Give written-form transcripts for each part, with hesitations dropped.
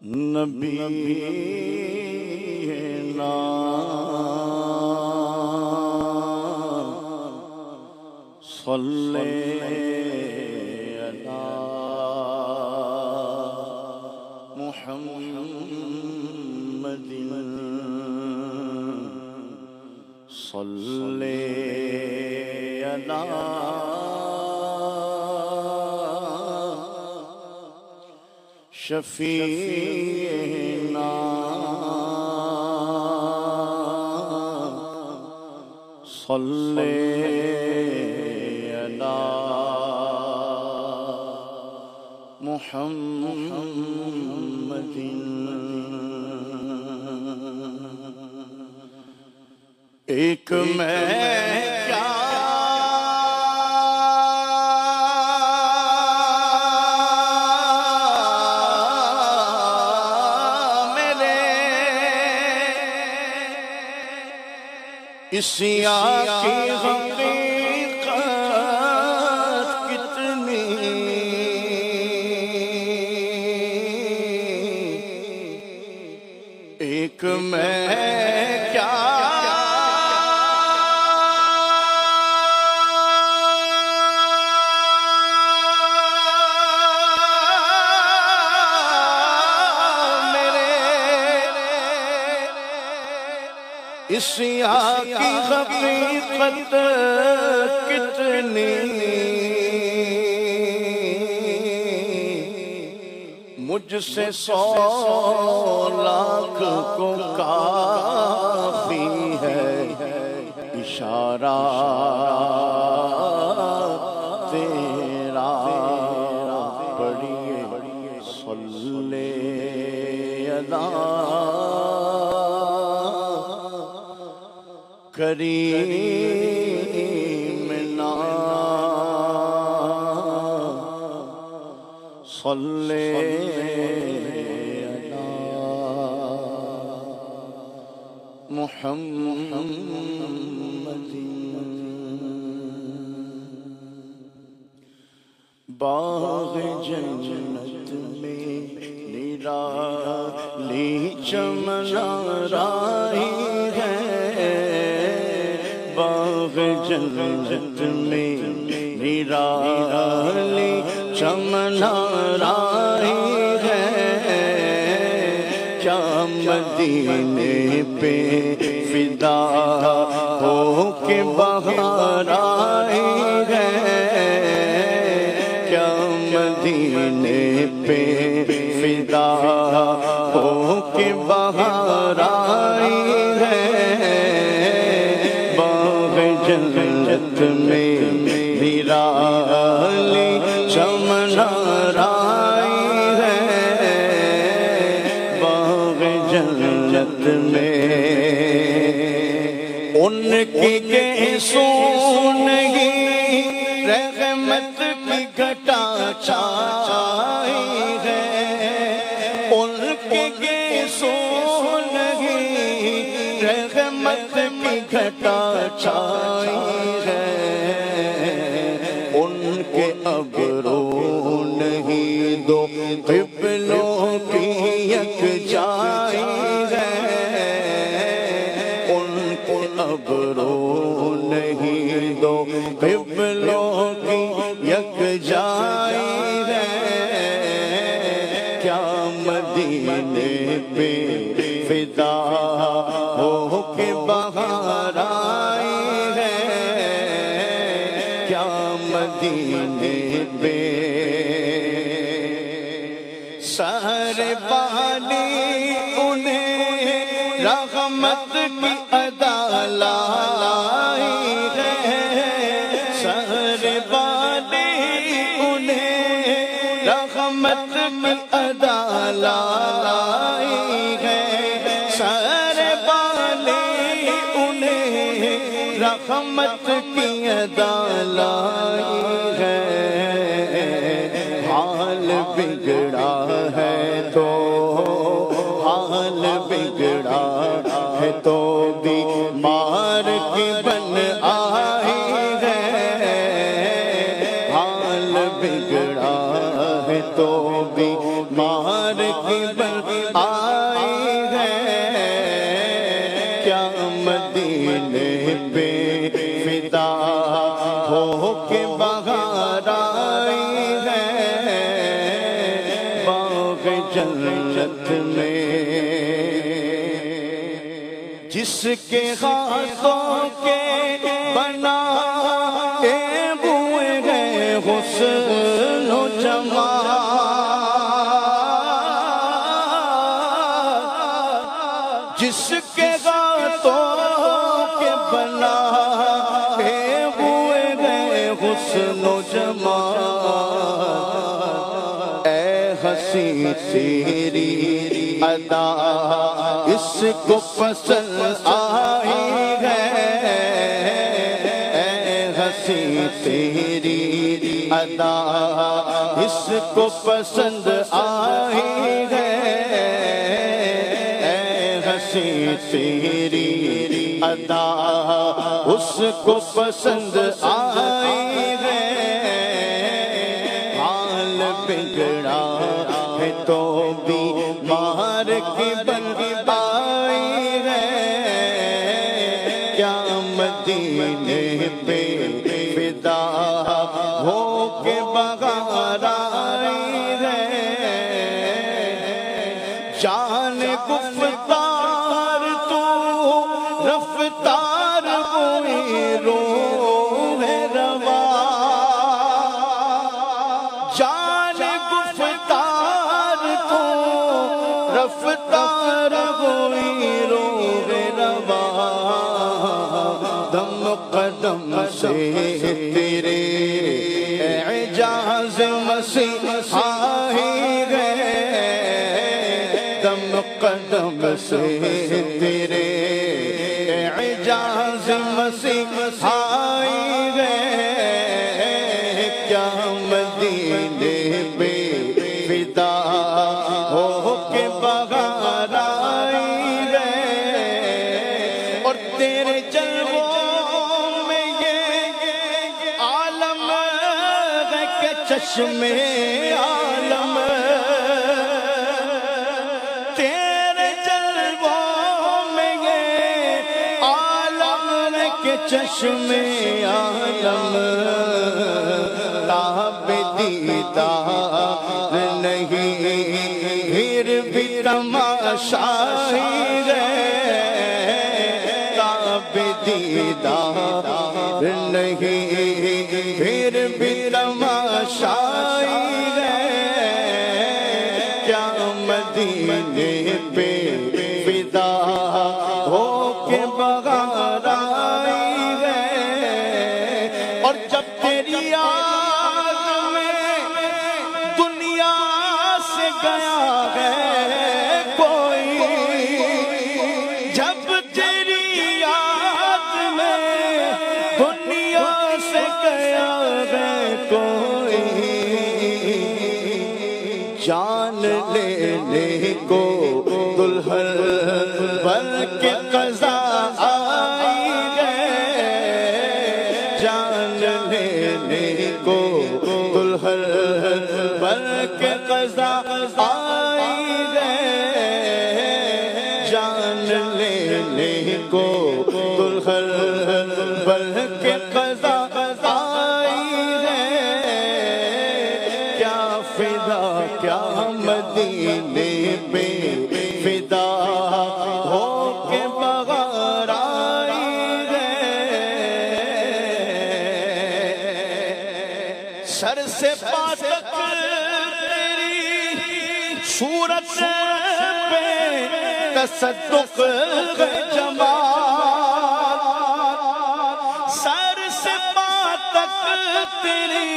نبینا صلی علی محمد صلی علی شفیعنا صلی علی محمد ایک میں کیا اسیاں کی حقیقت کتنی ایک میں کیا اسیاں کی حقیقت کتنی مجھ سے 100 لاکھ کو کافی ہے اشارہ تیرا پڑھیے صلی علی کریمنا صلی علی محمد باغ جنت میں نرالی چمن رائی ہے باغ جنت میں نرالی چمن رائی ہے کیا مدینے پہ فدا ہو کے بہار آئی ہے کیا مدینے پہ فدا ہو کے بہار آئی ہے جنت میں نرالی چمن رائی ہے باغ جنت میں ان کی گیسوں نہیں رحمت کی گھٹا چھائی ہے ان کی گیسوں نہیں رحمت کی گھٹا چھائی ہے ان کے ابرو نہیں دو قبلوں کی یکجائی ہے ان کے ابرو نہیں دو قبلوں کی یکجائی ہے کیا مدینے پہ فدا ہو کے بہار آئی ہے کیا مدینے پہ سہر بانی انہیں رحمت کی ادا لائی ہے سہر بانی انہیں رحمت کی ادا لائی ہے سہر رحمت کی ادا لائی ہے حال بگڑا ہے تو حال بگڑا ہے تو بیمار کی بن آئی ہے پہ فدا ہو کے بہار آئی ہے باغ جنت میں، جس کے ہاتھوں کے بنا ہوئے ہیں حسن و جمال، جس کے ہاتھوں کے بنا ہوئے ہیں حسن و جمال، اے ہنسی تیری ادا اس کو پسند آئی ہے، اے ہنسی تیری ادا اس کو پسند آئی ہے، اے ہنسی تیری ادا اس کو پسند آئی ہے، حال بگڑا ہے تو بیمار کی بن آئی ہے، کیا مدینے پہ فدا ہو کے بہار آئی ہے، جان گفتار تو رفتار ہوئی روح روا، جان گفتار تو رفتار ہوئی روح روا، دم قدم سے تیرے اعجاز مسیح آئی ہے، دم قدم سے تیرے اعجاز مسیح آئی ہے، کیا مدینے پہ فدا ہو کے بہار آئی ہے، اور تیرے جلووں میں یہ عالم ہے کہ چشمے عالم، تیرے جلووں میں یہ عالم ہے کہ چشمے عالم، تاب دیدار نہیں پھر بھی تماشائی ہے، تاب دیدار نہیں پھر بھی تماشائی ہے، کیا مدینے پہ فدا ہو کے بہار آئی ہے، اور جب تیری یاد میں دنیا سے گیا ہے کوئی، جب تیری یاد میں دنیا سے گیا ہے کوئی، جان لینے کو دلہن بن کے قضا آئی ہے، جان لینے کو دلہن بن کے قضا آئی ہے، جان لینے کو دلہن بن کے قضا آئی ہے، کیا فدا کیا مدینے پہ فدا ہو کے بہار آئی ہے، سر سے پا تک تیری صورت پہ تصدق ہے جمال، سر سے پا تک تیری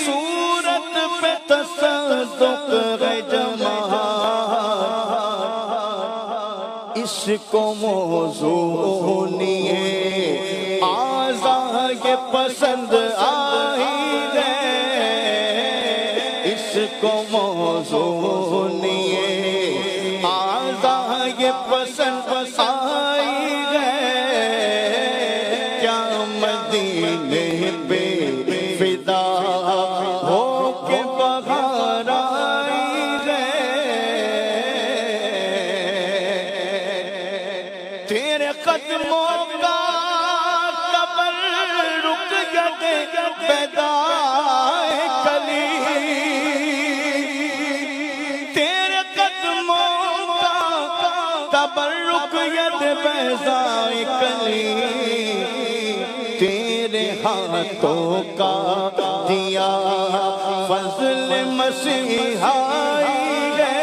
صورت پہ تصدق ہے جمال، اس کو موضوع نیے آزا یہ پسند آئی ہے، اس کو موضوع نیے آزا یہ پسند آئی ہے، کیا مدینے پہ فدا ہو کے بہار آئی ہے، تیرے قدموں کا بیضاء کلی تیرے ہاتھوں کا دیا فضل مسیحائی ہے،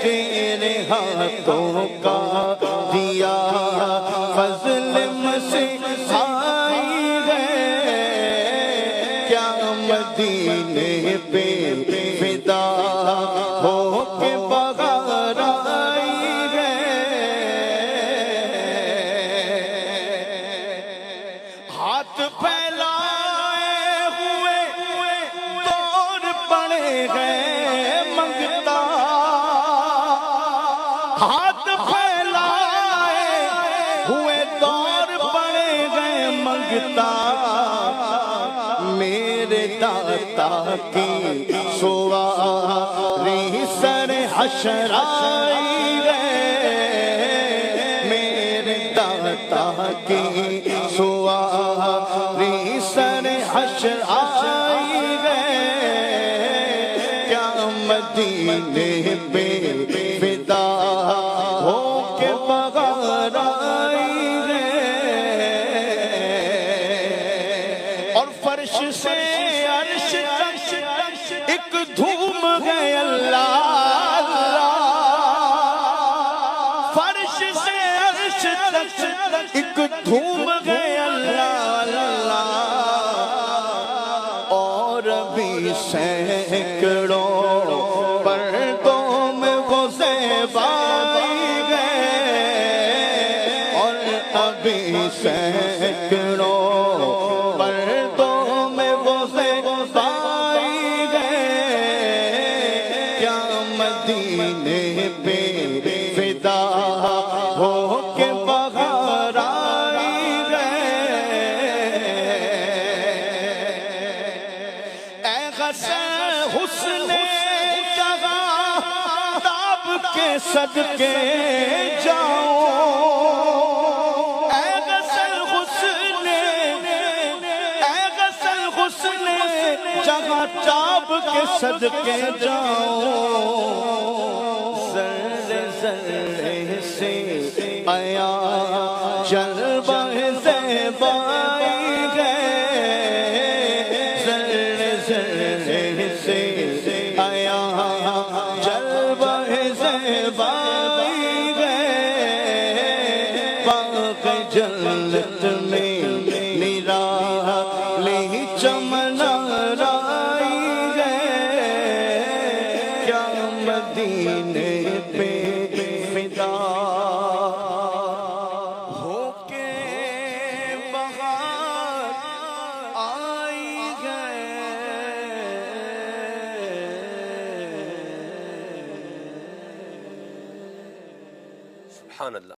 تیرے ہاتھوں کا دیا فضل مسیحائی ہے، کیا مدینے پہ فدا ہو کے بغیر آئی ہے، ہاتھ پھیلائے ہوئے دور پڑے گئے منگتا، ہاتھ پھیلائے ہوئے دور پڑے گئے منگتا، میرے داتا کی سواری سر حشر آئی ہے، میرے داتا کی سواری سر حشر آئی ہے، کیا مدینے پہ فدا ہو کے بغیر آئی ہے، اور فرش سے عرش تک ایک دھوم گئے اللہ اللہ، فرش سے عرش تک ایک دھوم گئے اللہ اللہ، اور بھی سینکڑوں پردوں میں وہ زیبائی گئے، اور ابھی سینکڑوں پردوں میں وہ زیبائی گئے، کیا مدینے پہ فدا ہو کے بغیر آئی گئے، اے غصہ حسن جگہ تاب کے صدقے جاؤں، اے غسل حسن، اے غسل حسن جگہ تاب کے صدقے جاؤں، ذرے ذرے سے آیا جلوہ زیبائی ہے، ذرے ذرے سے آیا جلوہ زیبائی ہے، باغ جنت میں نرالی چمن آرائی ہے، کیا مدینے پہ فدا ہو کے بغیر آئی ہے۔ سبحان اللہ۔